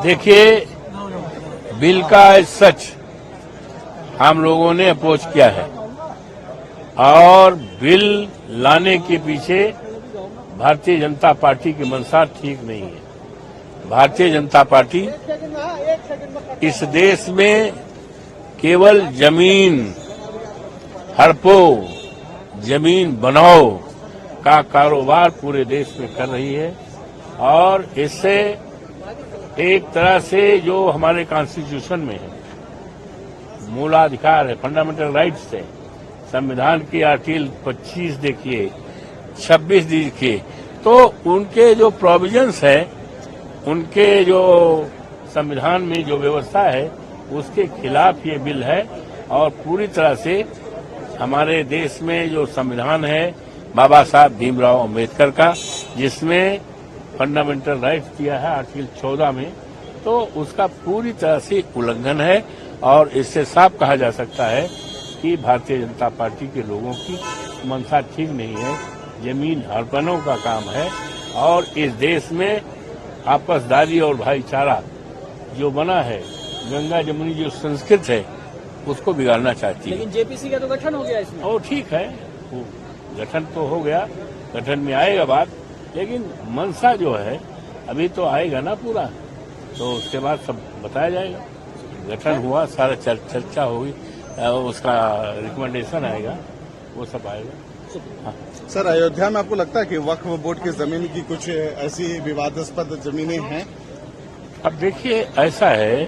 देखिए, बिल का सच हम लोगों ने अपोज किया है और बिल लाने के पीछे भारतीय जनता पार्टी की मंशा ठीक नहीं है। भारतीय जनता पार्टी इस देश में केवल जमीन हड़पो, जमीन बनाओ का कारोबार पूरे देश में कर रही है और इससे एक तरह से जो हमारे कॉन्स्टिट्यूशन में है, मूलाधिकार है, फंडामेंटल राइट्स है, संविधान की आर्टिकल 25 देखिए, 26 देखिए, तो उनके जो प्रोविजंस है, उनके जो संविधान में जो व्यवस्था है, उसके खिलाफ ये बिल है और पूरी तरह से हमारे देश में जो संविधान है बाबा साहब भीमराव अम्बेडकर का, जिसमें फंडामेंटल राइट्स दिया है आर्टिकल 14 में, तो उसका पूरी तरह से उल्लंघन है और इससे साफ कहा जा सकता है कि भारतीय जनता पार्टी के लोगों की मंशा ठीक नहीं है। जमीन हड़पनों का काम है और इस देश में आपसदारी और भाईचारा जो बना है, गंगा जमुनी जो संस्कृत है, उसको बिगाड़ना चाहती है। लेकिन जेपीसी का तो गठन हो गया इसमें। और ठीक है, वो गठन तो हो गया, गठन में आएगा बात, लेकिन मंशा जो है अभी तो आएगा ना पूरा, तो उसके बाद सब बताया जाएगा। गठन हुआ, सारा चर्चा होगी, उसका रिकमेंडेशन आएगा, वो सब आएगा। हाँ। सर, अयोध्या में आपको लगता है कि वक्फ बोर्ड की जमीन की कुछ ऐसी विवादास्पद जमीनें हैं? अब देखिए, ऐसा है,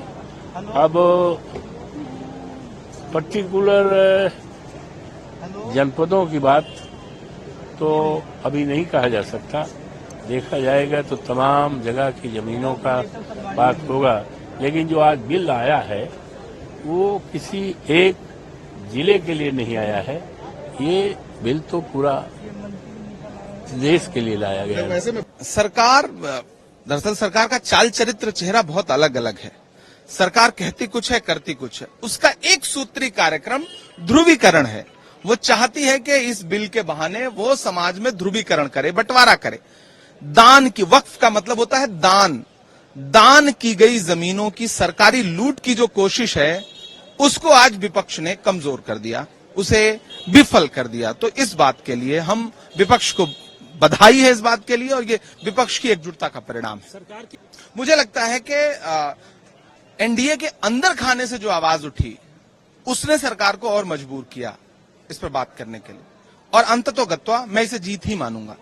अब पर्टिकुलर जनपदों की बात तो अभी नहीं कहा जा सकता। देखा जाएगा तो तमाम जगह की जमीनों का बात होगा, लेकिन जो आज बिल आया है वो किसी एक जिले के लिए नहीं आया है। ये बिल तो पूरा देश के लिए लाया गया है। वैसे में दरअसल सरकार का चाल चरित्र चेहरा बहुत अलग अलग है। सरकार कहती कुछ है, करती कुछ है। उसका एक सूत्री कार्यक्रम ध्रुवीकरण है। वो चाहती है कि इस बिल के बहाने वो समाज में ध्रुवीकरण करे, बंटवारा करे। दान की, वक्फ का मतलब होता है दान की गई जमीनों की सरकारी लूट की जो कोशिश है, उसको आज विपक्ष ने कमजोर कर दिया, उसे विफल कर दिया। तो इस बात के लिए हम विपक्ष को बधाई है, इस बात के लिए, और ये विपक्ष की एकजुटता का परिणाम है। सरकार की मुझे लगता है कि एनडीए के अंदर खाने से जो आवाज उठी, उसने सरकार को और मजबूर किया इस पर बात करने के लिए, और अंततोगत्वा मैं इसे जीत ही मानूंगा।